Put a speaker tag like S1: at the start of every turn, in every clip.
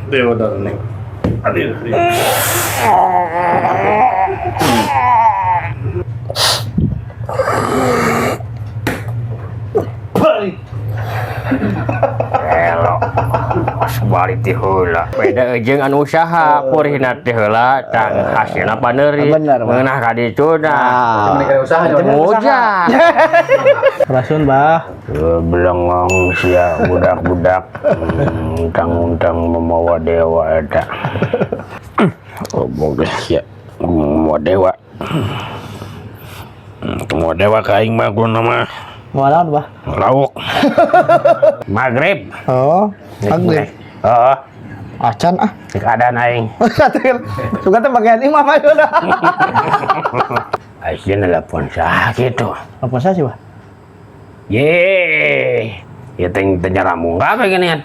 S1: Dewa darling. Adir. Balik.
S2: Elok. Pas balik ti heula. Beda jeung anu usaha purihna ti heula tang hasilna paneuri.
S3: Bener, Pak.
S2: Meunah ka dituna.
S3: Menikah usaha
S2: Muja.
S3: Rasun, Bah.
S2: Belengong sia budak-budak undang-undang membawa dewa eta. Omong sia membawa dewa. Membawa dewa ka aing mah guna mah
S3: Mualan, Bah.
S2: lauk. Maghrib.
S3: Oh, maghrib.
S2: Heeh.
S3: Acan ah.
S2: Cek ada aing.
S3: Suka teh bagian imam aja udah.
S2: Aisy nelpon sah gitu.
S3: Apa sih, Bah?
S2: Ye. Ya teng nyaramu enggak beginian.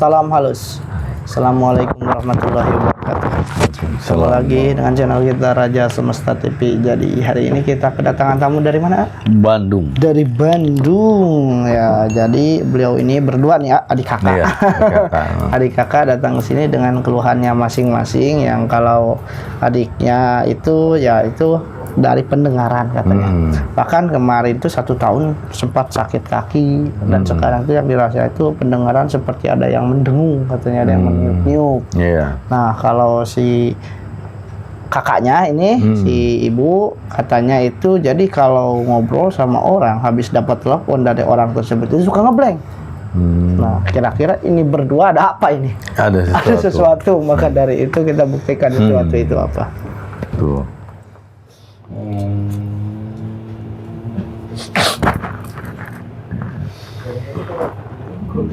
S3: Salam halus. Assalamualaikum warahmatullahi wabarakatuh. Kembali lagi dengan channel kita Raja Semesta TV. Jadi hari ini kita kedatangan tamu dari mana?
S1: Bandung.
S3: Dari Bandung ya. Jadi beliau ini berdua nih ya, adik kakak.
S1: Iya,
S3: Adik kakak datang ke sini dengan keluhannya masing-masing. Yang kalau adiknya itu ya itu dari pendengaran katanya. Bahkan kemarin itu 1 tahun sempat sakit kaki dan sekarang itu yang dirasa itu pendengaran seperti ada yang mendengung katanya, ada yang meniup-niup.
S1: Iya.
S3: Nah kalau si kakaknya ini si ibu katanya itu jadi kalau ngobrol sama orang habis dapat telepon dari orang tersebut itu suka ngeblank. Nah kira-kira ini berdua ada apa ini?
S1: Ada
S3: Ada sesuatu, maka dari itu kita buktikan sesuatu itu apa.
S1: Tuh.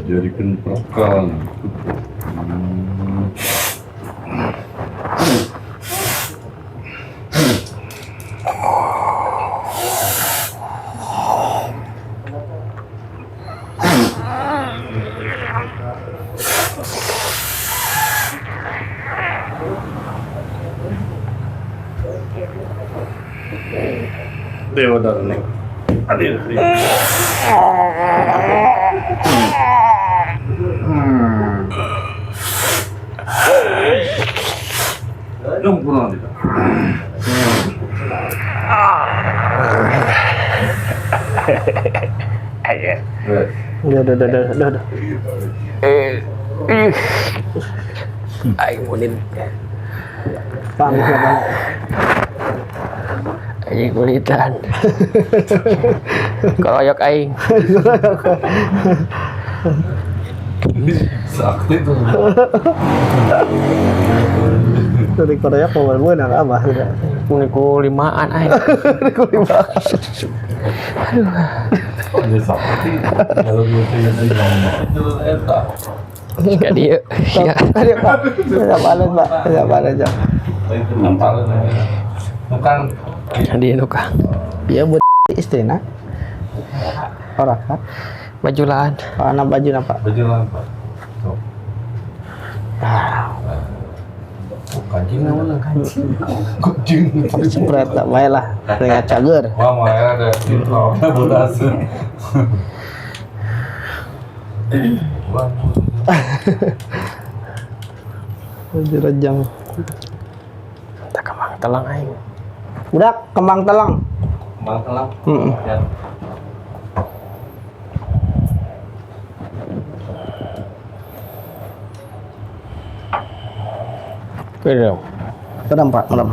S1: Jadikan perakalan. Dewa darling. Adir. Dong pulang kita.
S2: Ayo.
S3: Udah.
S2: Aing munin.
S3: Pamit ya, Bang.
S2: Aing kulitan. Keroyok aing.
S1: Sakit tuh.
S3: Dari Korea mau benar apa?
S2: Mun ku limaan aing.
S1: Ada sakit. Kalau dia itu eta.
S2: Ka dieu. Ya.
S3: Ada Pak. Ada balas, Pak. Ada balas aja.
S1: Itu nampak. Bukan
S2: Di tukang.
S3: Iya buat istrina. Orang kan?
S2: Bajulaan.
S3: Anak baju apa?
S1: baju lampak. Tuh. Kancing mana kancing? Kancing.
S3: Sempret tak baik lah. Dengan cager.
S1: Wah, mau ada info bodas.
S3: Direjang.
S2: Tak kemang telang aing.
S3: Udah kembang telang.
S1: Bang telang. Ya.
S2: Belum.
S3: Merem Pak, merem.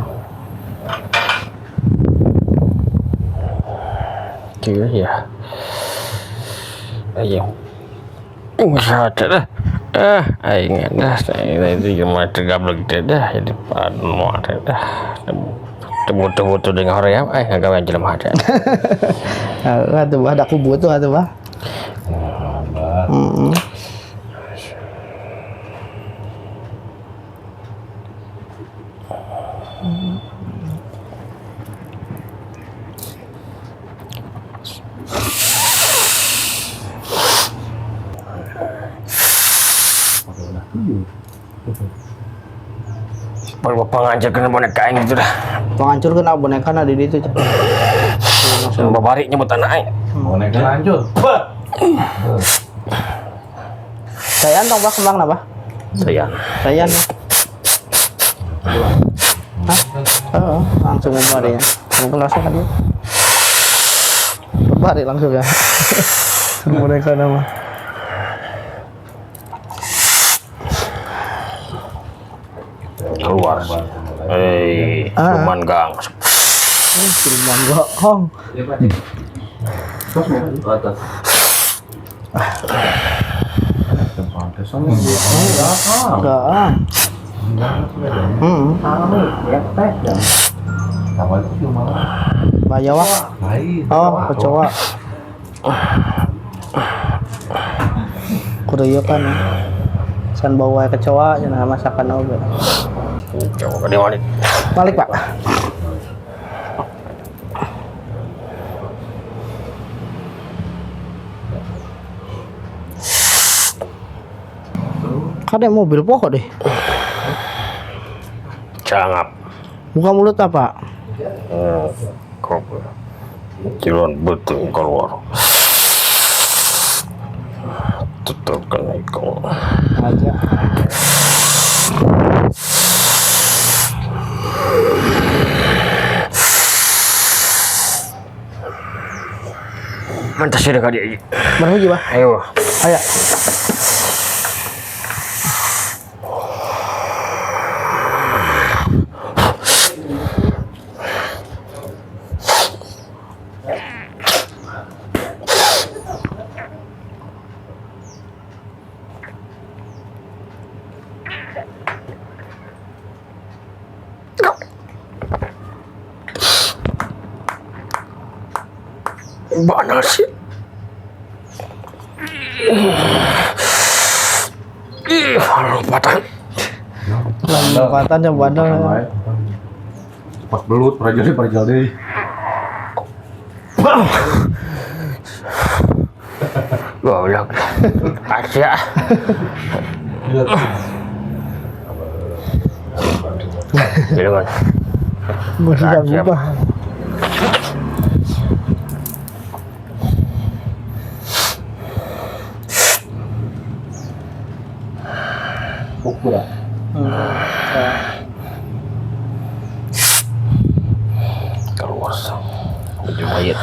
S2: Iya ya. Ayo. Enggak ada dah. Ingat dah saya itu cuma tergablek dah jadi padmo dah. Temu-temu dengan orang yang gawe jelema ada.
S3: Atuh bah, ada kubu tuh atuh bah.
S2: Pengancurkan boneka yang gitu dah.
S3: Penghancur kena boneka na di ditu.
S2: Babari nyebut anak aing.
S1: Boneka lanjut.
S3: Sayan dong bah kembang na bah.
S2: Saya.
S3: Sayan. Hah? Oh, langsung babari ya. Langsung langsung kan dia. Babari langsung ya. Boneka nama.
S2: Keluar. Cuman gang.
S3: Cuman bohong.
S1: Atas.
S3: Enggak. Bayawa. Oh, kecoa. Kudu ieu kan. San bawa kecoa cenah masakan oge.
S2: Coba dia balik.
S3: Balik, Pak. Ada mobil pokok deh.
S2: Cangap.
S3: Buka mulut apa?
S2: Kok Cilon betul keluar. Tutupkan ikon.
S3: Aja.
S2: Mantas sudah kali aja.
S3: Mana lagi, Bah?
S2: Ayo.
S3: Ayo.
S2: Mana sih? Lompatan.
S3: Lompatan yang bandel.
S1: Pas belut perajal deh.
S2: Goblok. Aja. Jangan.
S3: Masih ganggu, Bah.
S1: Pukul.
S2: Keluar baju mayat.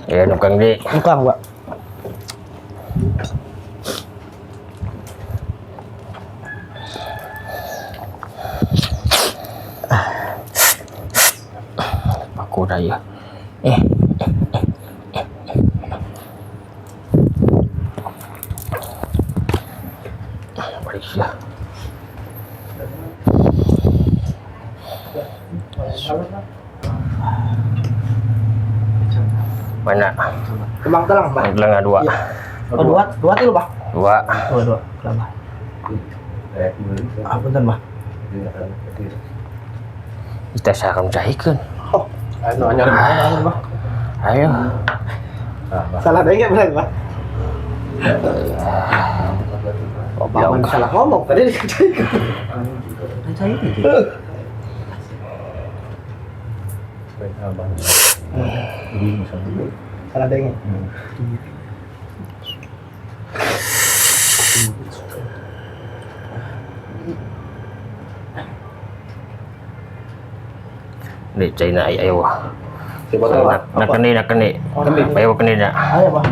S2: Ya nukang di.
S3: Nukang, Pak.
S2: Aku dah ya. Malaysia. Mana?
S3: Kembang telang, Pak.
S2: Telang dua.
S3: Iya. Oh, dua tuh, Pak.
S2: Dua.
S3: Oh, dua. Kenapa? Ah, bentar, Pak.
S2: Kita akan mencahikan.
S3: Oh, ayo, Pak.
S2: Ayo.
S3: Salah deh enggak benar, Pak? Bapak salah ngomong tadi dikacain. Kacain itu. Salah deh.
S2: Di China ayo. Nak keni. Ayo keni nak.
S3: Ayo, Pak.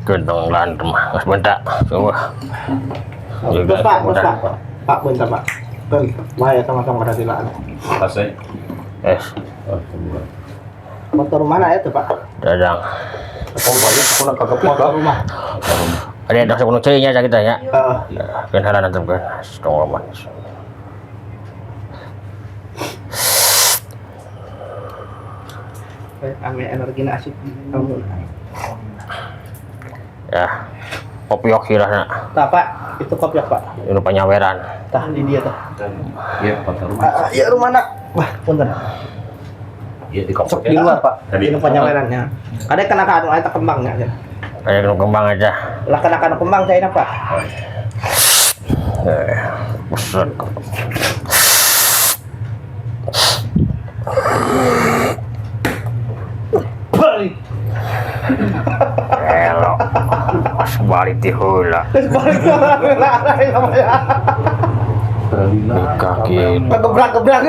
S2: Gendong lantem. Sebentar. Coba.
S3: Pak, Pak, bentar, Pak. Bahaya sama-sama ada silaan.
S1: Tasnya. Oh, kemudian.
S3: Motor mana itu Pak?
S2: Dadang.
S1: Oh, banyak aku nak kagak
S3: Motor rumah.
S2: Ada dah sebelum cerinya kita ya.
S3: Heeh.
S2: Kan halan nanti kan. Setengah aman.
S3: Ame energi asik. Kamu.
S2: Ya. Kopi oke lah nak.
S3: Tah Pak, itu kopi Pak.
S2: Ini penyaweran.
S3: Tah di dia tah.
S1: Iya, motor rumah.
S3: Iya rumah nak. Wah, punten.
S1: Iya di kopok
S3: Di luar Pak.
S1: Tadi.
S3: Ini penyawerannya. Ada kena-kena ada kembangnya aja.
S2: Kayak kembang aja.
S3: Lah kena-kena kembang saya Pak.
S2: Buset.
S3: Balik.
S2: Elok. Pas balik di hula.
S3: Balik namanya.
S2: Kaki.
S3: Gebrak-gebrak.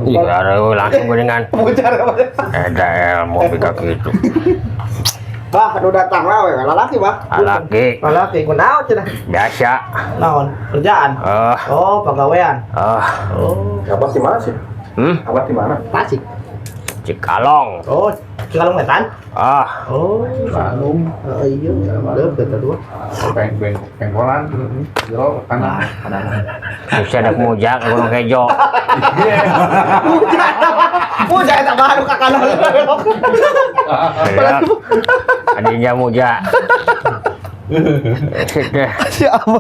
S2: Iya, ada langsung dengan
S3: Bujar apa?
S2: ada ilmu di kaki itu.
S3: Bah, udah datang lah, lalaki bah.
S2: Lagi
S3: Lalaki, kunaon cenah?
S2: biasa.
S3: Naon? Kerjaan? Oh, pegawaian. Oh,
S1: Abah di mana sih? Abah di mana?
S3: Tasik.
S2: Cikalong.
S3: Oh, Cikalong Wetan. Oh,
S1: Bandung.
S3: iya. Deket dua.
S1: Pengkolan. Jero kanan.
S2: Bisa ada mujak gunung kejo.
S3: Puja eta baru ka kanan.
S2: Adinya mujak.
S3: Siapa?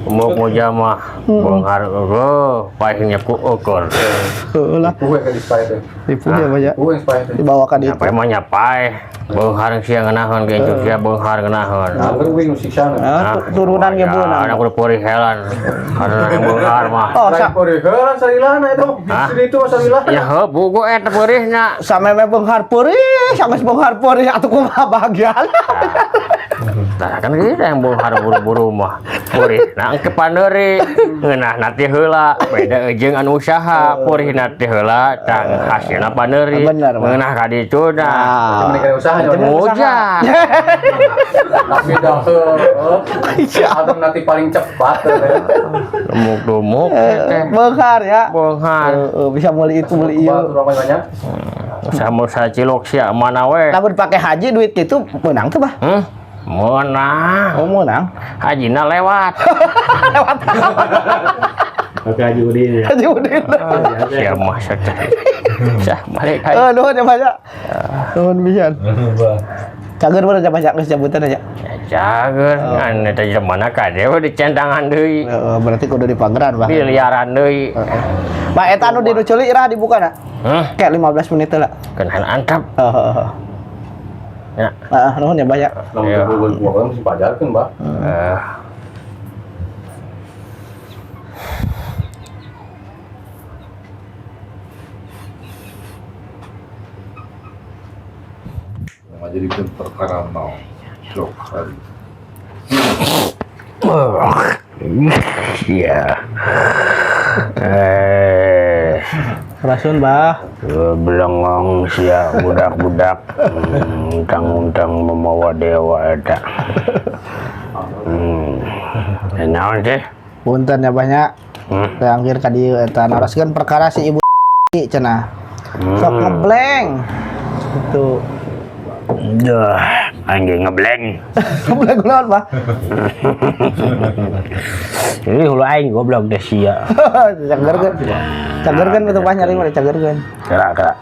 S2: Mau muja mah bongkar pahingnya ku ukur.
S3: Lah,
S1: Gue ke display itu.
S3: tipu ya Pak ya.
S1: Gue display itu.
S3: Dibawakan itu.
S2: Nyapai mah nyapai. Bongkar siang ngeunahon ke juk sia bongkar ngeunahon.
S1: Nah, gue bingung siksa.
S3: Turunan ge beunang.
S2: Anak udah puri helan. Karena yang bongkar mah.
S3: Oh,
S1: Lain porihelan salilana itu.
S2: Hah?
S1: Di itu salilana.
S2: Ya heuh buku eta peurihna.
S3: sameme beunghar peurih, sanggeus beunghar peurih atuh kumaha bahagia.
S2: Nah, kan kita yang bongkar buru-buru mah. Purih nah engke pandeuri. Ngeunah nanti heula beda jeung anu usaha. Purih nanti heula tang hasilna pandeuri.
S3: Bener, Pak.
S2: Ngeunah ka ditu
S1: Cuma
S2: nah.
S1: dikira usahanya.
S2: Muja.
S1: Tapi dah atau nanti paling cepat.
S2: Lumuk-lumuk teh.
S3: Beunghar ya.
S2: Bongkar.
S3: Bisa meuli itu meuli ieu.
S1: Banyak.
S2: Samusa cilok sia mana we?
S3: Lamun pake haji duit itu menang tuh, Bah.
S2: Menang.
S3: Oh, menang.
S2: Hajina lewat.
S1: Oke Haji Udin.
S3: Haji Udin.
S2: Sia mah sakit. Sah balik aja.
S3: Nuhun ya banyak. Nuhun pisan. Cager bener banyak geus jabutan aja.
S2: Cager ngan eta mana kade we dicendangan deui.
S3: Berarti kudu dipanggeran, Bah.
S2: Miliaran deui.
S3: Bah, eta anu di Nuculi ira dibuka na? Kayak 15 menit lah.
S2: Kenal antap.
S3: Ya. Nuhun ya banyak.
S1: Lalu gue mesti pajarkan, Mbak. Jadi perkara mau. Jok hari.
S2: Iya.
S3: Rasun, Bah.
S2: Belengong sia budak-budak undang-undang membawa dewa eta. Naon teh?
S3: Punten ya banyak. Terakhir tadi eta naraskeun perkara si ibu cenah. Sok ngebleng. Itu.
S2: Duh, anjing ngebleng.
S3: Ngebleng naon, Bah?
S2: Ini hulu aing goblok deh sia.
S3: Cagerkeun. Cagerkeun betul Bah nyari mah cagerkeun.
S2: Kera.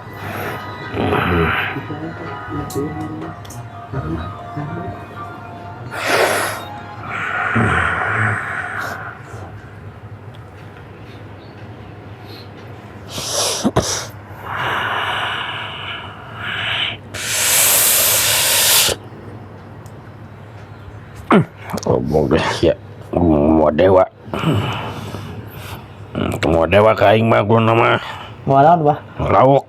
S2: Ngomong deh ya, mau dewa. Mau dewa kaing mah gua nama
S3: Mau naon, Bah?
S2: lauk.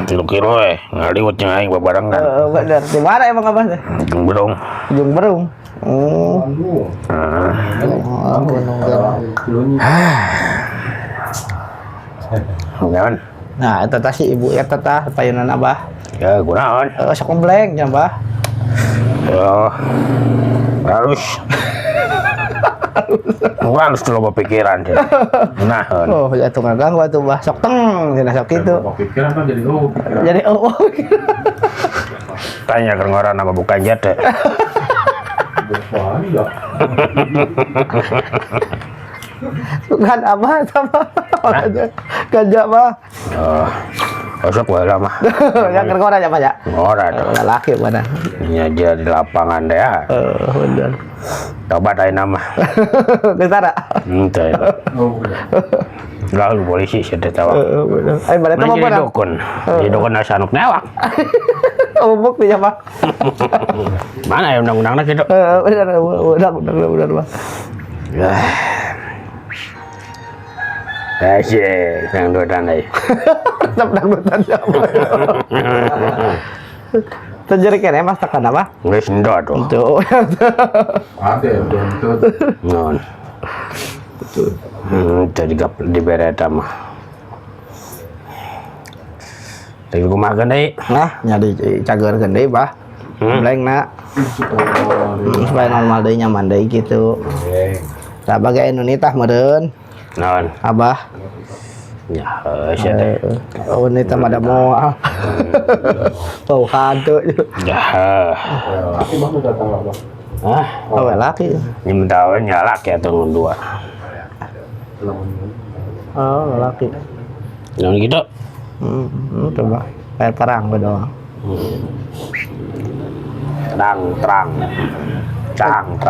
S2: Tilu kilo ngaliwat yang aing babarengan.
S3: Bener. Di mana emang Abah teh?
S2: Ujung berong.
S3: Ujung Berung.
S2: Jangan.
S3: Nah, eta tah si ibu eta tah payunan Abah.
S2: Ya gunaon.
S3: Sok ngebleng cenah, Bah.
S2: Oh, harus coba pikiran sih. Nah,
S3: Oh, jatuh ngagang waktu bah sok teng, cenah sok kitu.
S1: Mau pikiran kan jadi pikiran.
S3: Jadi oh.
S2: tanya ke orang nama bukan jatuh.
S1: Wah, ini ya.
S3: Bukan apa sama. Gajah mah.
S2: Oh, besok gue lama.
S3: Yang kerkora aja Pak ya.
S2: Orang tuh.
S3: Laki mana?
S2: Ini aja di lapangan deh ya.
S3: Bener.
S2: Coba tanya nama.
S3: Kesana.
S2: Entah ya.
S1: Oh, udah.
S2: Lalu polisi sudah tahu.
S3: Bener. Balik
S2: Mana
S3: apa
S2: jadi
S3: mana?
S2: dukun? Jadi dukun asanuk newak.
S3: Umuk dia Pak.
S2: Mana ya undang-undangnya gitu?
S3: Bener Pak.
S2: Asyik, yang dua tandai.
S3: Tetap dangdutan siapa? Terjadi kene Mas tekan apa?
S2: Nggak sendok tuh.
S3: Tuh.
S1: Ada ya, tuntut.
S2: Non. Jadi gak di bereta mah. Tapi gue makan deh.
S3: Nah, nyadi cagerkeun deui Bah. Blank nak. Supaya normal deui nyaman deui gitu. Tah bagai Indonesia meureun.
S2: Non.
S3: Abah.
S2: Ya, siapa?
S3: Oh, ini ada moal. Oh, hantu.
S2: Ya.
S1: Laki bang udah datang apa?
S2: Ah,
S3: Oh, laki.
S2: ini tahu nyalak ya tuh dua.
S3: Oh, laki.
S2: Jangan gitu.
S3: Coba. Kayak perang doang.
S2: Terang.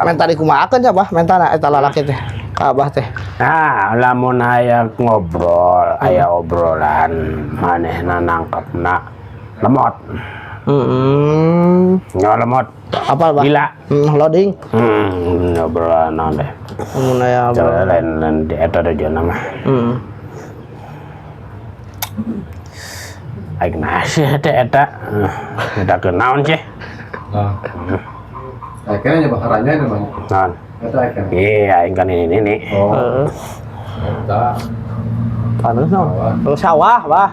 S3: Men tadi kumahakeun ya, Bah? Mentana eta lalaki teh. Ka Abah teh.
S2: Nah, lamun aya ngobrol, aya obrolan, manehna nangkepna lemot. Nyawa lemot.
S3: Apa, Bah?
S2: Gila.
S3: Loading.
S2: Obrolan naon deh.
S3: Mun aya
S2: Coba lain di eta ada jana mah. Aing nasi eta. Eta kenaon sih?
S1: Nah, akhirnya nyoba haranya namanya.
S2: Naon?
S1: Itu akhirnya.
S2: Iya, aing kan ini.
S1: Oh, udah.
S3: panas no. Oh, sawah, Bah.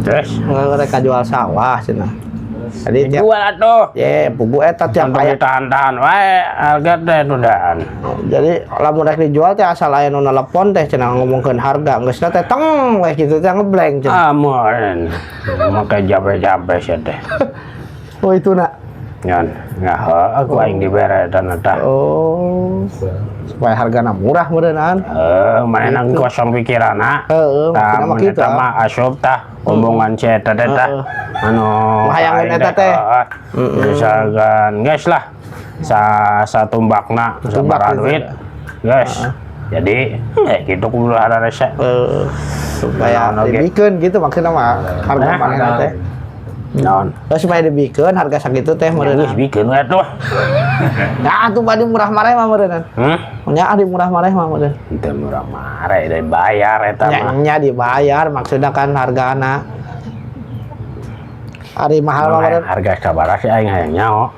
S2: Terus
S3: Mereka jual sawah cenah. Jadi tiap
S2: jual atuh.
S3: ye pugu eta tiap
S2: Untuk
S3: aya.
S2: ditahan-tahan wae harga teh nundaan.
S3: Jadi lamun rek dijual teh asal aya nu nelpon teh cenah ngomongkeun harga geus teh teng we kitu teh ngeblank cenah.
S2: Amun. Maka capek-capek sih teh.
S3: Oh itu nak.
S2: Nyan, aku aing dibere dan eta.
S3: Oh. Supaya hargana murah meureunaan.
S2: Mana nang kosong pikiranna.
S3: Heeh, maksudna mah kitu.
S2: Eta mah asup tah hubungan si eta teh tah. Anu
S3: Hayangkeun eta teh.
S2: Misalkan guys lah. Satumbakna sabaraha duit. Guys. Jadi, gitu kudu ada rese.
S3: Supaya dibikeun gitu maksudna mah harga manehna teh.
S2: Naon?
S3: Supaya dibikeun harga sakitu teh
S2: Geus
S3: meureunaan.
S2: bikin we tuh.
S3: Nah, atuh badi murah mareh mah meureunaan. Nya di murah mareh mah meureun.
S2: Itu murah mare dan bayar eta mah.
S3: Nya dibayar maksudna kan hargana. Ari mahal mah meureun.
S2: Harga sabaraha sih aing hayang nyaho.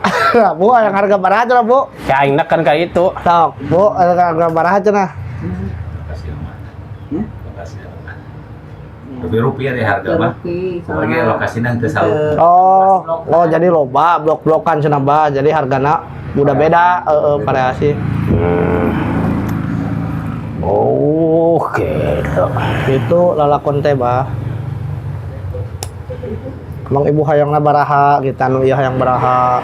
S3: Bu, yang harga baraha cenah, Bu?
S2: Ka aing kan ka itu.
S3: Sok, Bu, harga baraha cenah.
S4: Lebih rupiah deh harga mah. Sebagai lokasinya itu selalu.
S3: Oh, jadi loba blok-blokan cenah Bah. Jadi hargana udah beda variasi.
S2: Oh, gitu.
S3: Itu lalakon teh Bah. Emang ibu hayangna baraha gitu anu ieu hayang baraha.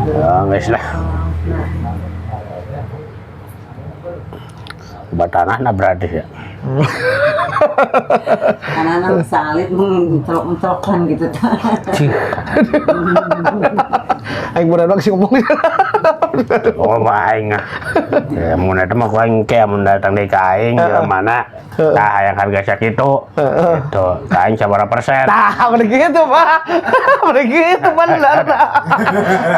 S2: Ya, guys lah. Batanahna berarti ya.
S5: Anak-anak salit mencolok-mencolokkan gitu.
S3: Aing bener banget sih ngomong.
S2: Oh, aing ah. Ya mun eta mah ku aing ke mun datang deui ka aing jeung mana tah hayang harga sakitu. Gitu. Ka aing sabaraha persen?
S3: Tah, bener gitu, Pak. Bener gitu bener.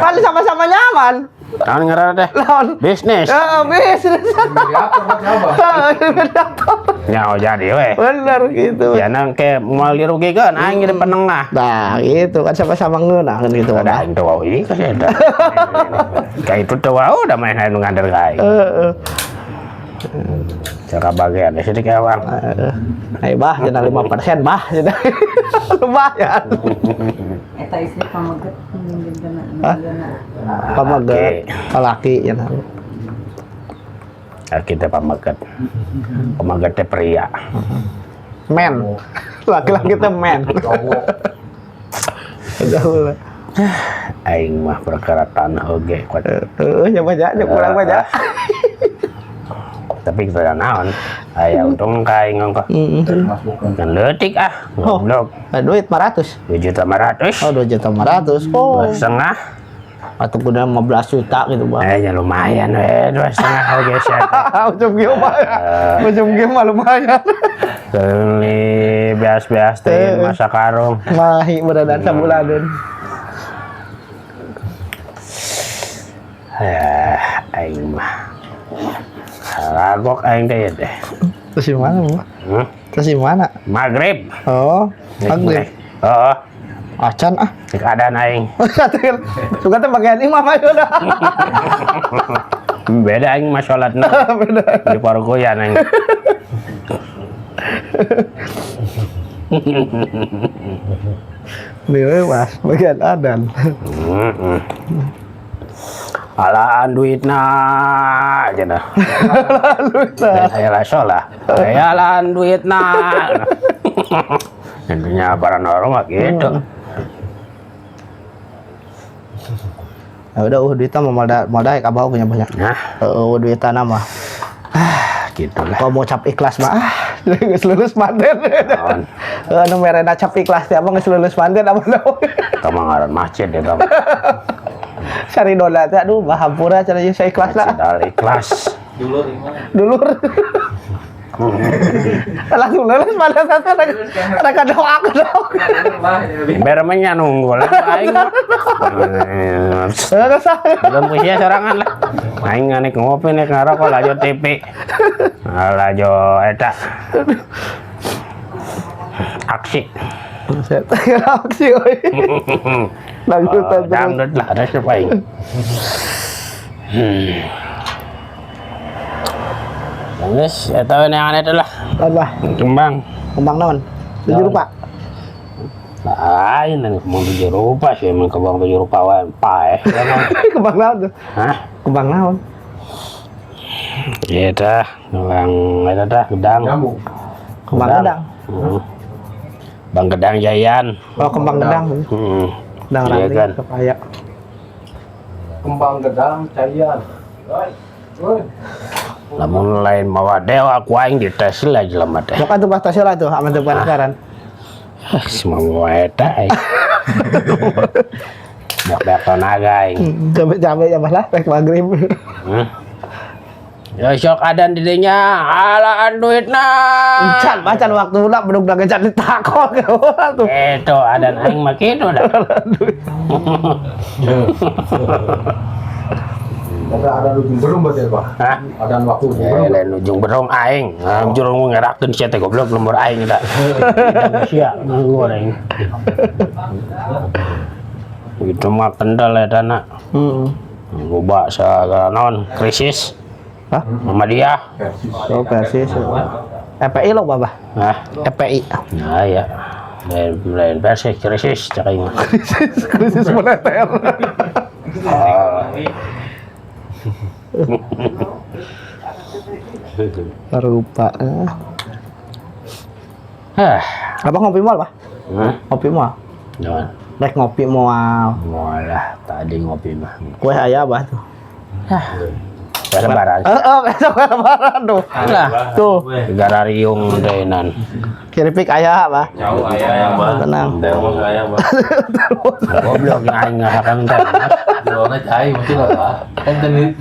S3: Kan sama-sama nyaman.
S2: Naon ngaranna teh?
S3: Lawan
S2: Bisnis.
S3: bisnis.
S2: Nyaho jadi we.
S3: Bener gitu.
S2: Ya nang ke moal dirugikeun aing jadi penengah.
S3: Nah, gitu kan sama-sama ngeunah kan gitu.
S2: Ada aing teu wau ieu ka eta. Ka itu teu wau da main anu ngander ka aing. Cara bagian sedikit bang.
S3: Ayo bah, jangan 5% bah, jangan lumayan.
S5: Eta istri pamaget
S3: Hah? Pamaget, laki ya nah.
S2: Kita pamaget, pamaget teh pria.
S3: Men, laki-laki teh men. Udah.
S2: Aing mah perkara tanah oge kuat.
S3: Ya banyak, kurang banyak.
S2: Tapi kita naon, aya untung kaing ngongkos. Kan leutik goblok.
S3: Duit 500.
S2: 2.500.000.
S3: Oh, 2.500.000. Oh,
S2: Setengah.
S3: atau udah 15 juta gitu, Bang.
S2: Ya lumayan we, 2,5 oge sia.
S3: Ujung game mah. Ujung game mah lumayan.
S2: Keuli beas-beas teh masa karung.
S3: Mahi beradaan sabuladeun.
S2: Aing mah. Ragok aing teh teh.
S3: Terus di mana, Bang? Terus di mana?
S2: Maghrib.
S3: Oh, maghrib.
S2: Oh,
S3: Acan ah.
S2: cek keadaan aing.
S3: Katil. Suka teh bagian imam aja udah.
S2: Beda aing mah salatna.
S3: Beda.
S2: Di parogoyan aing.
S3: Dewe Mas, bagian adan.
S2: Alaan duitna aja dah. Dan saya lah sholat. Saya alaan duitna. Intinya paranormal gitu.
S3: Ya udah duitnya mau modal kabau punya banyak.
S2: Nah,
S3: Duitnya nama.
S2: gitu lah.
S3: Kalau mau cap ikhlas mah geus lulus manten. Anu merena cap ikhlas teh abang geus lulus manten apa tau.
S2: Kamu ngaran masjid ya kamu.
S3: Cari dola teh aduh bahampura cara saya ikhlas lah.
S2: Dal ikhlas.
S3: Dulur. Langsung lulus pada satu ada doa dong.
S2: Beremenya nunggu lah aing. Belum punya sorangan lah. Aing nek ngopi nek ngarokok lajo TV. Lajo eta. Aksi.
S3: Aksi oi. Lagu terus.
S2: Dangdut lah ada siapa aing. Guys, eta yang aneh lah.
S3: Apa?
S2: Kembang.
S3: Kembang naon? 7 rupa.
S2: Lain nih, mau 7 rupa sih, emang kembang 7 rupa wae pae.
S3: Kembang naon tuh?
S2: Hah?
S3: Kembang naon?
S2: Iya dah, kembang eta dah gedang.
S3: Kembang gedang.
S2: Bang gedang jayan.
S3: Oh, kembang gedang. Gedang
S2: Iya
S3: ranting
S2: kan.
S3: kepaya.
S1: Kembang gedang cayan.
S2: Lamun lain mawa dewa aku aing dites lah jelema teh.
S3: Sok atuh pas lah tuh aman teu penasaran.
S2: Semua mawa eta aing. Dak tonaga aing.
S3: Capek ya Mas lah rek magrib.
S2: Ya sok adan di dinya alaan duitna.
S3: Encan macan waktu ulah bedug da gecat ditakok tuh.
S2: Itu adan aing mah kitu dah.
S1: Ada ujung berung berarti Pak.
S2: Hah?
S1: Ada waktu ujung
S2: Ya,
S1: berung.
S2: lain ujung berong aing. Jurung ngerakeun sia teh goblok lemur aing eta. Tidak sia goreng. Itu mah kendal eta na. Loba sagala naon krisis.
S3: Hah?
S2: Muhammadiyah.
S3: Oh, persis. FPI lo Babah.
S2: Hah?
S3: FPI.
S2: Nah ya. Lain versi krisis cak aing.
S3: Krisis moneter. Rupa. Abang ngopi mal, Pak? Ngopi mal.
S2: Jangan.
S3: Rek ngopi mal.
S2: Mualah tadi ngopi mah.
S3: Kue aya Abah tuh.
S2: Lebaran.
S3: Besok lebaran tuh.
S2: Lah,
S3: Tuh,
S2: garariung deunan.
S3: kiripik aya, Pak.
S4: Jauh ayah Bang.
S3: Tenang.
S4: Terus ayah Bang.
S2: Goblok aing ngahakan teh.
S1: Jualnya cai mungkin lah. Kan tadi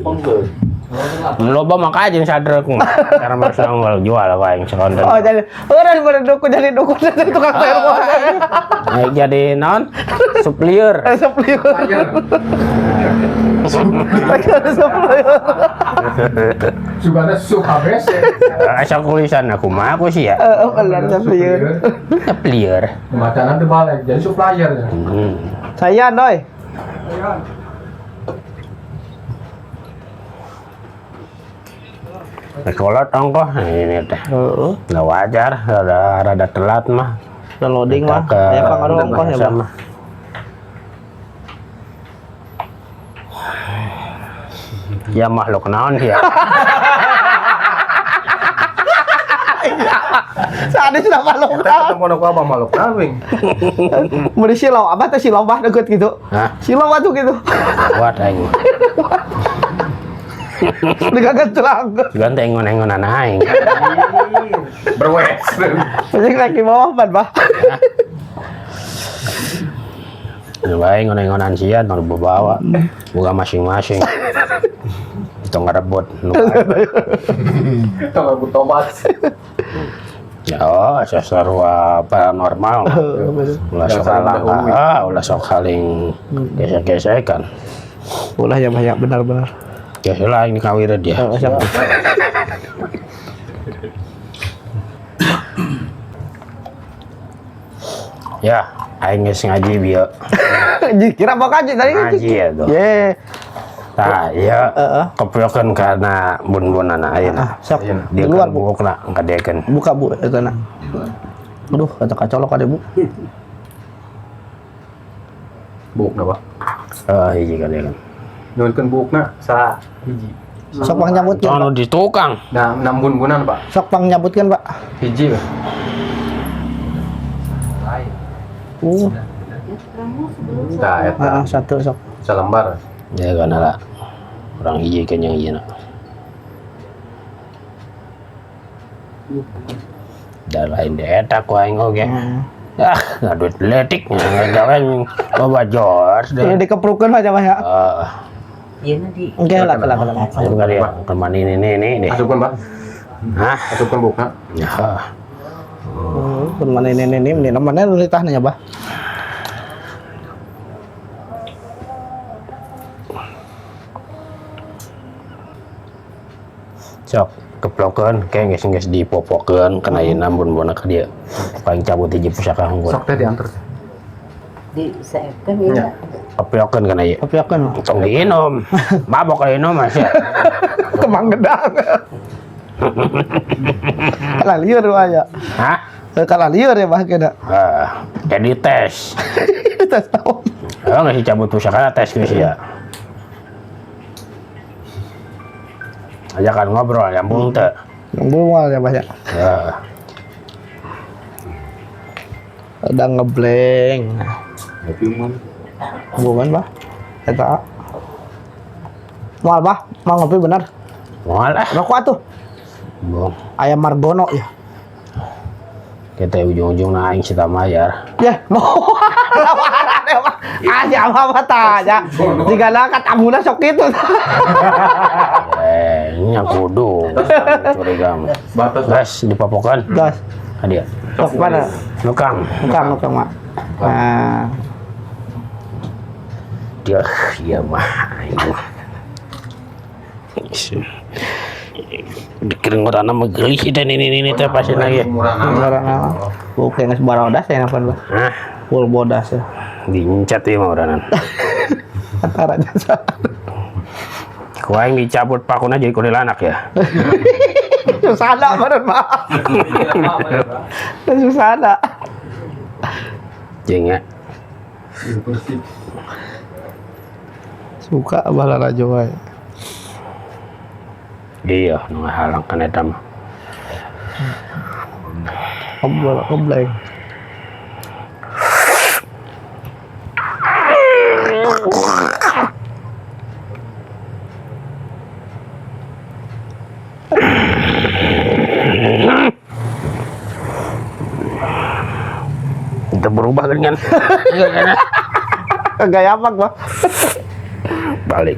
S1: pengkel.
S2: Loba maka aja sadrek mah. Karena masih nggak jual apa yang sekonten.
S3: Oh, jadi orang berdukun jadi dukun jadi tukang termo.
S2: Naik jadi non supplier.
S3: Supplier.
S1: Juga ada suka bese.
S2: Asal tulisan aku mah aku sih ya.
S3: Benar supplier.
S2: Supplier.
S1: Macanan terbalik, jadi supplier.
S3: Saya doi.
S2: Kolot ongkoh ini teh.
S3: Heeh.
S2: Nggak wajar, rada telat mah.
S3: Dan loading mah.
S2: Ke
S3: Ya Kang ada ongkos ya, Bang.
S2: sama. Ya makhluk naon ya.
S3: Sadis lah makhluk.
S1: Ketemu aku apa maluk kawing.
S3: Beli silau apa teh silau bah deket gitu.
S2: Hah?
S3: Silau atuh gitu.
S2: Kuat aing.
S3: Digagat celang.
S2: Ganti engon-engonan aing.
S1: Berwes.
S3: Anjing lagi bawah ban, Bah.
S2: Bae engon-engonan sia nu bawa. Buka masing-masing. Itu ngarebut.
S1: Kalau butobat.
S2: Ya, sasarua paranormal. Ulah sok halang, ulah sok haling gesek-gesekan.
S3: Ulah ya banyak benar-benar.
S2: Ya lah ini kawir dia.
S3: Siap.
S2: Ya, aing geus ngaji bieu.
S3: Kira mau kaji tadi kan?
S2: Ngaji ya tuh.
S3: Ye.
S2: Tah, ya kepliokeun kana bun-bunana ayeuna.
S3: Sok
S2: Dia
S3: di luar, Bu.
S2: bukna ngadekeun.
S3: Buka, Bu, eta na. Aduh, kata kacolok ade, Bu.
S1: Bukna, Pak.
S2: Hiji kadekeun.
S1: Nyunkeun bukna salah hiji.
S3: Sok pang nyabutkeun.
S2: Anu di tukang.
S1: Nah, 6 bun-bunan, Pak.
S3: Sok pang nyabutkeun, Pak.
S1: Hiji, Pak. Nah, eta
S3: Satu sok.
S1: salembar.
S2: Ya kana lah. Urang hiji kan yang ieu na. Da lain di eta ku aing oge. Ngaduit letik ngagawean loba jors
S3: Ini
S2: deh.
S3: dikeprukeun aja, Mas ya.
S5: Iya nanti.
S3: Oke, lah.
S2: Ayo kali ya, teman ini deh.
S1: Asupkan, Pak.
S2: Hah?
S1: Asupkan bukna.
S2: Ya.
S3: Mana ini namanya lu ditahnya, Bah.
S2: Sok keplokeun kayak geus dipopokeun kana ieu nambun bona ka dieu. Paling cabut hiji pusaka hungkul.
S1: Sok teh diantar.
S5: Di seakan ya.
S2: Keplokeun kana ieu.
S3: Tapi akan
S2: Tong diinum. Mabok ka inum Mas.
S3: kemang gedang. Kalah liur aja.
S2: Hah?
S3: Kalah liur ya, Bah kena.
S2: Jadi tes.
S3: Tes tahu.
S2: Nggak sih cabut pusaka tes geus ya. Ajakan ngobrol nyambung teh.
S3: Ngomong ya, Bah ya. Ada ngeblank. Hubungan, Bah. Eta. Mal, Bah. Mal ngopi benar.
S2: Moal ah.
S3: Rokok atuh.
S2: Bong.
S3: Ayam Margono ya.
S2: Kita ujung-ujung na aing sita mayar.
S3: Ya, mau. Aja apa tanya. Jika na katamuna sok itu.
S2: Nya kudu. Curiga mah.
S1: Batas.
S2: Gas dipapokan.
S3: Gas.
S2: Hadia.
S3: Sok mana?
S2: Nukang.
S3: Nukang, Mak. Nah,
S2: Dia iya mah. Dikirim orang nama gelis dan ini teh pasti lagi.
S3: orang bukan geus barodas ya napan, Bah.
S2: Hah?
S3: Full bodas ya.
S2: Diincat ya mah oranan.
S3: Antara jasa.
S2: Ku aing dicabut pakuna jadi kuntilanak ya.
S3: Susana bener, Pak. Susana.
S2: Jeung ya.
S3: Suka bala rajo wae.
S2: Iya, nu ngahalang kan eta mah.
S3: Obleng.
S2: Itu berubah kan?
S3: Kagak yapak, Bah.
S2: Balik.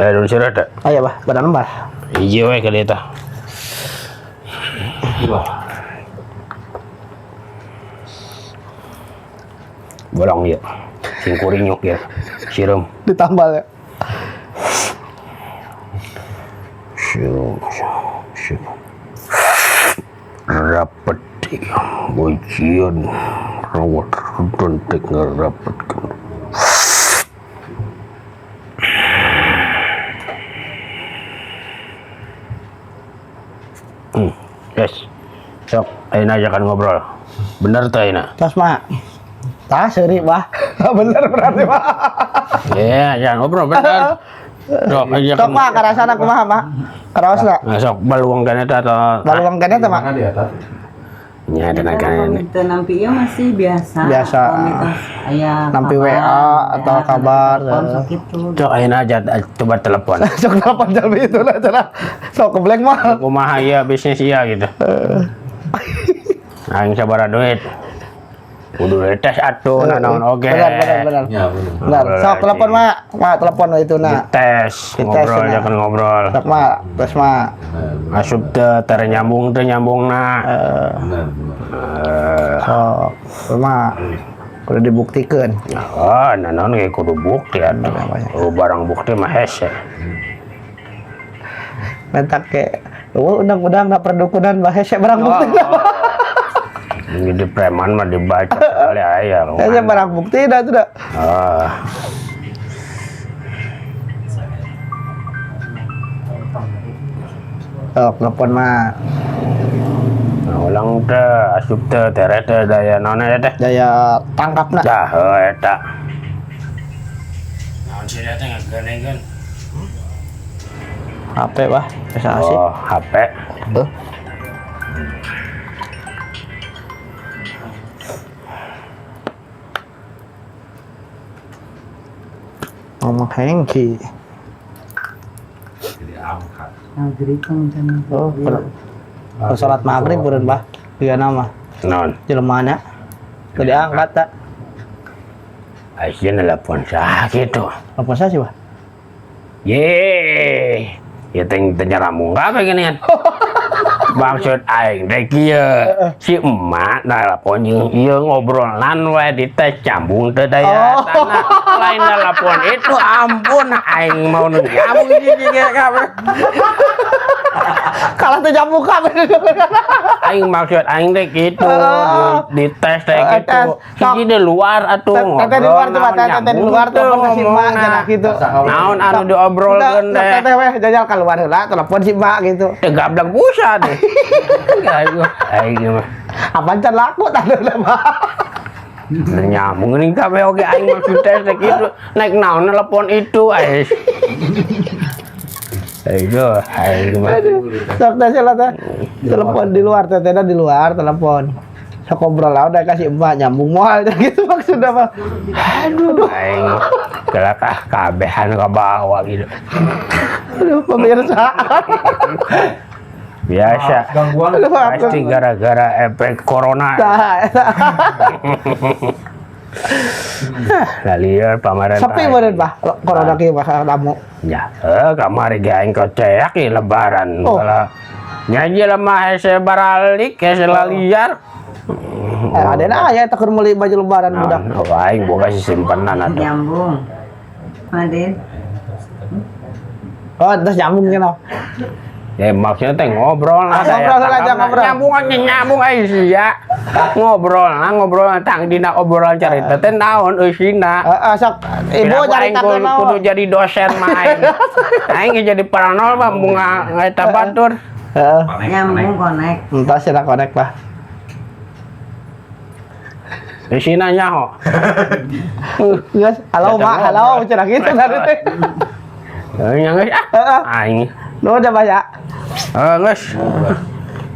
S2: Dulu sudah ada.
S3: Ayo, Bah, badan Bah.
S2: Iya we kali eta. Bolong ya. Sing kurinyuk ya. Sirum.
S3: Ditambal ya.
S2: Sirum. Rapet bojian rawat dontek ngerapet Yes. Sok, ayeuna ajakan ngobrol. Bener teh ayeuna.
S3: Tos mah. Tah seuri bah. Bener berarti mah.
S2: Iya, jangan ngobrol bener. Sok ajakan.
S3: Sok mah karasana kumaha mah? Karaosna.
S2: Nah, sok baluang kana eta atau
S3: Baluang kene teh mah.
S1: Mana di atas?
S2: nya ada
S5: Kalau
S2: naga.
S5: minta nampi ya masih biasa.
S3: Biasa.
S5: Kalau minta aya
S3: Nampi
S5: kabar,
S3: WA atau
S5: ya,
S3: kabar,
S5: telepon
S3: ya.
S5: sok gitu.
S2: Cok ayeuna aja coba telepon.
S3: Sok dapat jalmi itu lah cenah. Sok keblek mah.
S2: Kumaha ieu bisnis ieu gitu. Aing sabaraha duit. Kudu tes atuh naon oge.
S3: Benar.
S1: Ya, bener.
S3: Benar. Sok telepon mah. Mah telepon itu nah.
S2: Tes
S3: Dites,
S2: ngobrol
S3: cenah.
S2: jangan ngobrol.
S3: Sok mah, tes mah.
S2: Asup teu nyambung na.
S1: Bener.
S3: Sok mah kudu dibuktikan.
S2: Oh, naon ge kudu bukti atuh. Oh, barang bukti mah hese.
S3: Mentak ke undang-undang na perdukunan bahasa barang bukti.
S2: Jadi preman mah dibaca kali aya.
S3: Kayaknya barang bukti dah itu dah.
S2: Ah.
S3: Oh, telepon mah
S2: Nah, ulang teh asup teh tere teh daya naon teh.
S3: daya tangkap nak.
S2: Dah eta. Naon sih teh ngagenekeun?
S3: HP bah, bisa asik.
S2: Oh, HP.
S3: Tuh. Ngomong hengki.
S4: Jadi angkat.
S5: Negeri kan
S3: Oh, kalau sholat maghrib bukan bah, dia nama
S2: Naon?
S3: jelemana. Tadi angkat tak?
S2: Aisyah nelpon sah gitu.
S3: Apa sih bah?
S2: Ye, ya teng nyaramu enggak beginian. Maksud aing teh kieu, si emak nelpon jeung ieu ngobrolan we di teh cambung teh daya tanah. Lain nelpon itu ampun aing mau nyambung ieu kabeh.
S3: Kalau tuh jamu kabeh.
S2: Aing maksud aing teh kitu, di tes teh kitu. Hiji di luar atuh ngobrol.
S3: Tete di luar tuh, tete di luar tuh pernah si Mbak cenah gitu.
S2: Naon anu diobrolkeun teh.
S3: Tete weh jajal keluar heula telepon si Mbak gitu.
S2: Teh gablang busa deh. Aing mah
S3: Apaan can laku tanda Mbak.
S2: nyambung ning kabeh oge aing maksud teh kitu. Naik naon telepon itu ais. Ayo, mah.
S3: Sok teh sila teh. Telepon di luar tete di luar telepon. Sok ngobrol lah udah kasih Mbak nyambung moal gitu maksudnya mah. Aduh.
S2: Aing kelakah kabehan ka bawah gitu.
S3: Aduh pemirsa.
S2: Biasa.
S1: Gangguan.
S3: Aduh,
S2: Pasti gara-gara efek corona. Lah lieur pamarentah.
S3: Sepi bener bah, corona kieu bah tamu.
S2: Ya, kamari ge aing koceak ieu lebaran.
S3: Oh.
S2: Kalau nyaji lemah hese baralik, hese laliar.
S3: Adena aya teh keur meuli baju lebaran budak.
S2: Oh, aing boga simpenan atuh.
S5: nyambung. Aden.
S3: Oh, terus nyambung cenah.
S2: Ya maksudnya teh ngobrol lah.
S3: Ngobrol lah aja ngobrol.
S2: Nyambung aja sih ya. Ngobrol tang dina obrolan carita teh naon eusina.
S3: Sok ibu nyarita
S2: kudu
S3: naon.
S2: jadi dosen mah aing. Aing jadi paranormal mah bunga eta batur.
S3: Heeh.
S5: Nyambung connect.
S3: Entah sih connect bah.
S2: Eusina nyaho.
S3: Geus, halo Mak, halo cenah gitu tadi teh.
S2: Nya geus
S3: Heeh.
S2: aing.
S3: Nu udah banyak.
S2: Geus.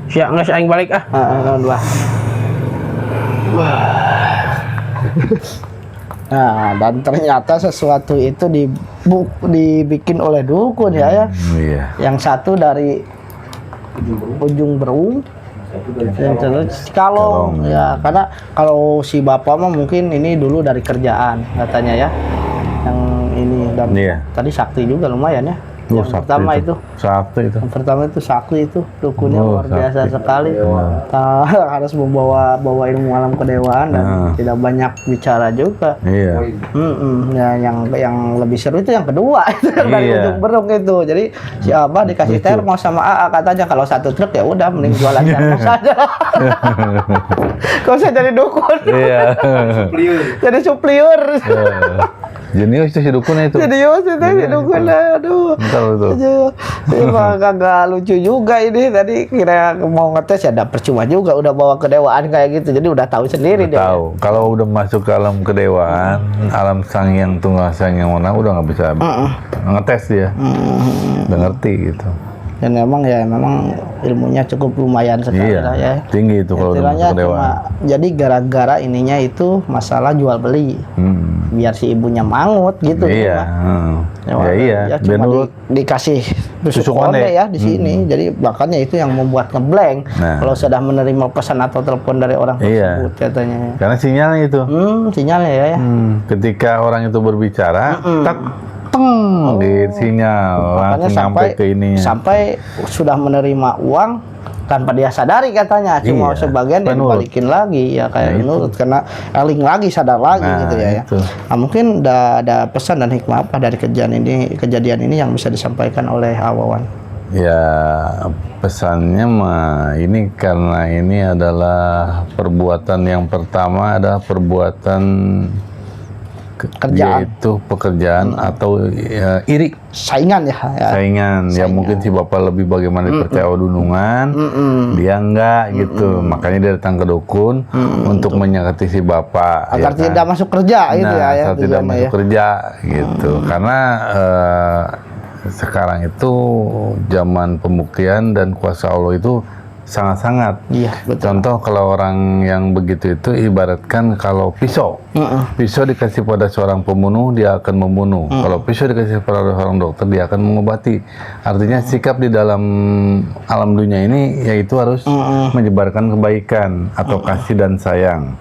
S2: Sia geus aing balik ah.
S3: Heeh, naon bah. Nah, dan ternyata sesuatu itu dibikin oleh dukun ya.
S4: Iya.
S3: Yang satu dari ujung Berung, yang terus Kalong ya, karena kalau si bapak mah mungkin ini dulu dari kerjaan katanya ya, yang ini dan
S4: Iya.
S3: tadi sakti juga lumayan ya.
S4: Oh,
S3: Yang
S4: sakti
S3: pertama itu.
S4: Sakti itu.
S3: Yang pertama itu sakti itu dukunnya
S4: Oh,
S3: luar biasa
S4: sakti.
S3: sekali. Harus bawa ilmu alam kedewaan dan tidak banyak bicara juga.
S4: Iya.
S3: Ya, yang lebih seru itu yang kedua itu yang dari
S4: Iya.
S3: ujung Berung itu. Jadi si Abah dikasih
S4: Betul.
S3: termos sama AA katanya kalau satu truk ya udah mending jualan termos aja. Kau usah jadi dukun.
S4: Iya.
S3: Jadi supliur.
S6: Jenius itu si dukunnya itu.
S3: Jenius itu si dukun, aduh.
S6: Tahu itu.
S3: Emang kagak lucu juga ini. Tadi kira mau ngetes ya, ada percuma juga udah bawa kedewaan kayak gitu. Jadi udah tahu sendiri deh.
S6: Tahu. Kalau udah masuk ke alam kedewaan, alam sang yang tunggal sang yang mana udah nggak bisa ngetes dia. Udah ngerti gitu.
S3: Dan memang ilmunya cukup lumayan sekali lah ya.
S6: Tinggi itu kalau udah masuk kedewaan.
S3: Jadi gara-gara ininya itu masalah jual beli. Biar si ibunya mangut gitu.
S6: Iya.
S3: Ya, cuma dikasih tusuk konde ya di sini. Jadi makanya itu yang membuat ngeblank. Kalau sudah menerima pesan atau telepon dari orang tersebut katanya.
S6: Karena sinyalnya itu.
S3: Sinyalnya ya.
S6: Ketika orang itu berbicara, tak gitu sinyal langsung sampai ke ininya.
S3: Sampai sudah menerima uang tanpa dia sadari katanya, cuma sebagian dia balikin lagi ya kayak menurut karena eling lagi sadar lagi gitu ya. Nah, mungkin ada pesan dan hikmah apa dari kejadian ini yang bisa disampaikan oleh Wawan?
S6: Ya pesannya mah ini karena ini adalah perbuatan yang pertama adalah perbuatan
S3: kerjaan,
S6: yaitu pekerjaan atau iri,
S3: saingan ya.
S6: Saingan. Ya mungkin si bapak lebih bagaimana dipercaya dunungan, dia enggak gitu. Makanya dia datang ke dukun untuk menyakiti si bapak
S3: agar tidak masuk kerja gitu ya.
S6: Saat tidak masuk kerja gitu. Karena sekarang itu zaman pembuktian dan kuasa Allah itu sangat-sangat.
S3: Iya, betul.
S6: Contoh kalau orang yang begitu itu ibaratkan kalau pisau. Pisau dikasih pada seorang pembunuh, dia akan membunuh. Kalau pisau dikasih pada seorang dokter, dia akan mengobati. Artinya sikap di dalam alam dunia ini yaitu harus menyebarkan kebaikan atau kasih dan sayang.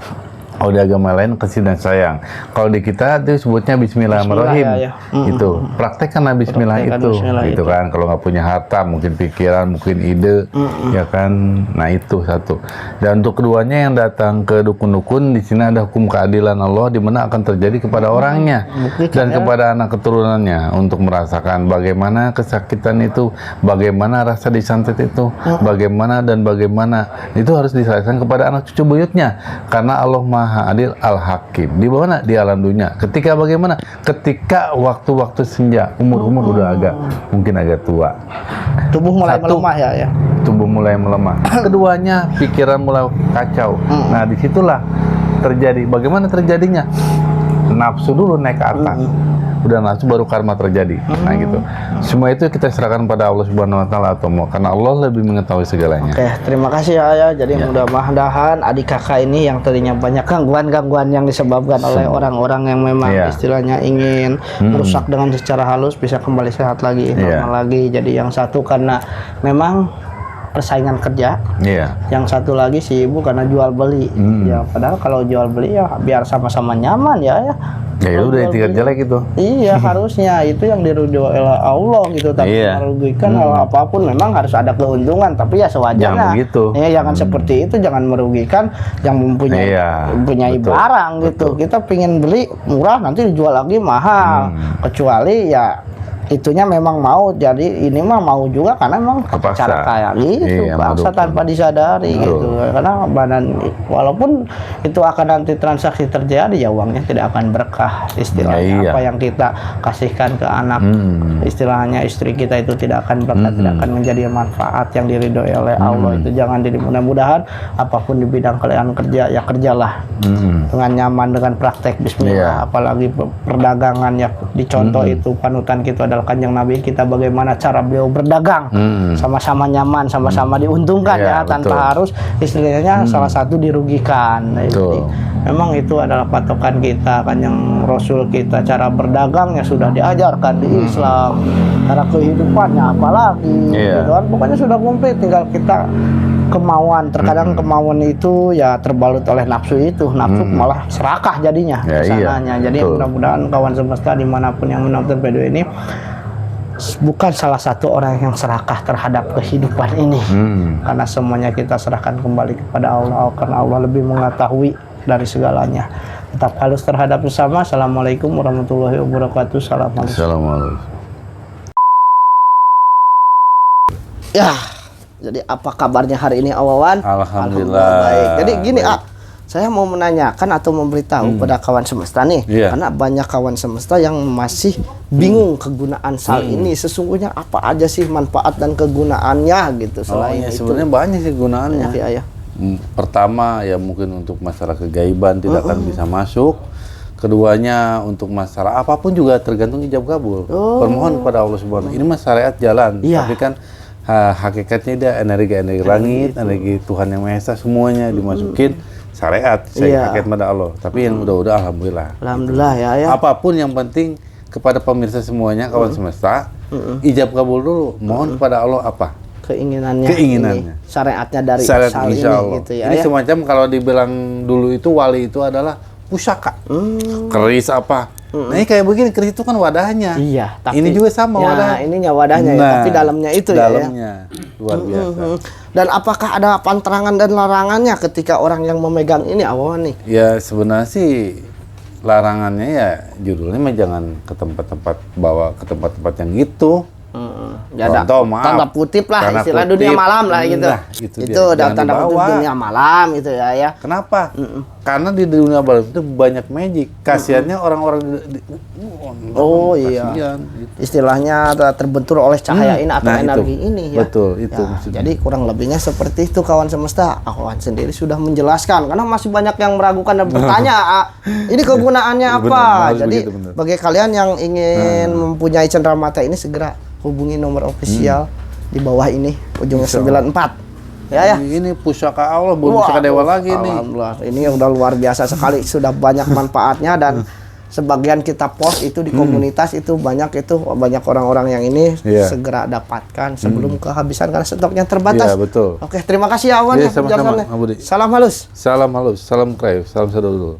S6: Kalau di agama lain kasih dan sayang. Kalau di kita itu sebutnya Bismillahirrahmanirrahim. Itu praktekkanlah Bismillah itu. Gitu kan. Kalau nggak punya harta, mungkin pikiran, mungkin ide, ya kan. Nah itu satu. Dan untuk keduanya yang datang ke dukun-dukun, di sini ada hukum keadilan Allah, di mana akan terjadi kepada orangnya dan kepada anak keturunannya untuk merasakan bagaimana kesakitan itu, bagaimana rasa disantet itu, bagaimana itu harus diselesaikan kepada anak cucu buyutnya. Karena Allah Maha Adil Al-Hakim. Di mana? Di alam dunia. Ketika bagaimana? Ketika waktu-waktu senja, umur udah mungkin agak tua.
S3: Tubuh mulai melemah ya.
S6: Tubuh mulai melemah. Keduanya pikiran mulai kacau. Nah, disitulah terjadi. Bagaimana terjadinya? Nafsu dulu naik ke atas. Udah nafsu baru karma terjadi. Nah gitu. Semua itu kita serahkan pada Allah Subhanahu wa taala karena Allah lebih mengetahui segalanya.
S3: Oke, terima kasih ya. Jadi mudah-mudahan adik kakak ini yang tadinya banyak gangguan-gangguan yang disebabkan oleh orang-orang yang memang istilahnya ingin merusak dengan secara halus bisa kembali sehat lagi, normal lagi. Jadi yang satu karena memang persaingan kerja, yang satu lagi si ibu karena jual beli. Ya padahal kalau jual beli ya biar sama-sama nyaman ya.
S6: Ya udah tingkat jelek itu.
S3: Iya harusnya itu yang diridhoi oleh Allah gitu. Tapi merugikan hal apapun memang harus ada keuntungan. Tapi ya sewajarnya.
S6: Jangan begitu.
S3: Ya jangan seperti itu. Jangan merugikan yang mempunyai barang gitu. Kita pingin beli murah nanti dijual lagi mahal. Kecuali ya itunya memang mau, jadi ini mah mau juga karena memang cara kayak gitu, paksa tanpa disadari gitu. Karena badan walaupun itu akan nanti transaksi terjadi ya uangnya tidak akan berkah istilahnya. Apa yang kita kasihkan ke anak istilahnya istri kita itu tidak akan berkah, tidak akan menjadi manfaat yang diridhoi oleh Allah. Itu jangan mudah-mudahan apapun di bidang kalian kerja ya kerjalah dengan nyaman, dengan praktek bismillah. Apalagi perdagangan ya dicontoh itu panutan kita adalah Kanjeng Nabi kita, bagaimana cara beliau berdagang sama-sama nyaman, sama-sama diuntungkan tanpa harus istilahnya salah satu dirugikan. Nah, jadi memang itu adalah patokan kita, Kanjeng Rasul kita cara berdagangnya sudah diajarkan di Islam, cara kehidupannya apalagi gitu kan, pokoknya sudah komplit, tinggal kita kemauan. Terkadang kemauan itu ya terbalut oleh nafsu itu, nafsu malah serakah jadinya kesananya. Jadi mudah-mudahan kawan semesta dimanapun yang menonton video ini bukan salah satu orang yang serakah terhadap kehidupan ini, karena semuanya kita serahkan kembali kepada Allah, karena Allah lebih mengetahui dari segalanya. Tetap halus terhadap sesama. Assalamualaikum warahmatullahi wabarakatuh. Assalamualaikum. Ya, jadi apa kabarnya hari ini Wawan?
S6: Alhamdulillah
S3: baik. Jadi gini saya mau menanyakan atau memberitahu pada kawan semesta nih,
S6: Iya.
S3: karena banyak kawan semesta yang masih bingung kegunaan sal ini. Sesungguhnya apa aja sih manfaat dan kegunaannya gitu selain itu?
S6: sebenarnya banyak sih gunaannya.
S3: Ya, ya.
S6: Pertama ya mungkin untuk masalah kegaiban tidak akan bisa masuk. Keduanya untuk masalah apapun juga tergantung ijab kabul. Permohon kepada Allah Subhanahu. Ini mas syariat jalan,
S3: Iya.
S6: tapi kan hakikatnya dia energi langit, energi Tuhan yang Maha Esa semuanya dimasukin syariat. Saya
S3: Iya.
S6: hakikat pada Allah. Tapi yang udah alhamdulillah.
S3: Alhamdulillah ya.
S6: Apapun yang penting kepada pemirsa semuanya kawan semesta, ijab kabul dulu. Mohon kepada Allah apa?
S3: Keinginannya.
S6: Keinginannya.
S3: Ini, syariatnya dari
S6: Syariat
S3: sal ini
S6: insya Allah.
S3: gitu ya.
S6: Ini
S3: ya.
S6: semacam kalau dibilang dulu itu wali itu adalah pusaka. Keris apa? Nah ini kayak begini, keris itu kan wadahnya.
S3: Iya, tapi
S6: ini juga sama
S3: ya,
S6: wadahnya.
S3: ininya wadahnya ya, tapi dalamnya itu
S6: dalamnya luar biasa.
S3: Dan apakah ada pantangan dan larangannya ketika orang yang memegang ini awan nih?
S6: Ya sebenarnya sih larangannya ya judulnya mah jangan ke tempat-tempat bawa ke tempat-tempat yang gitu.
S3: Ya ada
S6: Contoh, maaf.
S3: tanda kutip lah,
S6: Tanda
S3: istilah
S6: kutip.
S3: dunia malam lah gitu.
S6: Nah, itu dia.
S3: itu ada
S6: Jangan
S3: tanda kutip
S6: dibawa.
S3: dunia malam gitu ya.
S6: Kenapa? Karena di dunia baru itu banyak magic. Kasiannya orang-orang
S3: Oh iya.
S6: kasihan, gitu.
S3: Istilahnya terbentur oleh cahaya ini atau
S6: Nah, itu.
S3: energi ini ya.
S6: Betul, itu
S3: Ya,
S6: maksudnya.
S3: jadi kurang lebihnya seperti itu kawan semesta. Kawan sendiri sudah menjelaskan karena masih banyak yang meragukan dan bertanya, ini kegunaannya apa?
S6: Benar, harus
S3: Jadi
S6: begitu, benar.
S3: bagi kalian yang ingin mempunyai cenderamata ini segera hubungi nomor ofisial di bawah ini ujungnya 94. Ya ya.
S6: Ini pusaka Allah, bukan pusaka dewa lagi nih.
S3: Alhamdulillah, ini udah luar biasa sekali, sudah banyak manfaatnya dan sebagian kita post itu di komunitas itu banyak orang-orang yang ini
S6: Iya.
S3: segera dapatkan sebelum kehabisan karena stoknya terbatas.
S6: Iya, betul.
S3: Oke, terima kasih ya Awan
S6: Iya,
S3: ya
S6: sama-sama,
S3: penjelasannya.
S6: Abudi.
S3: Salam halus.
S6: Salam halus, salam kreif, salam sadudul.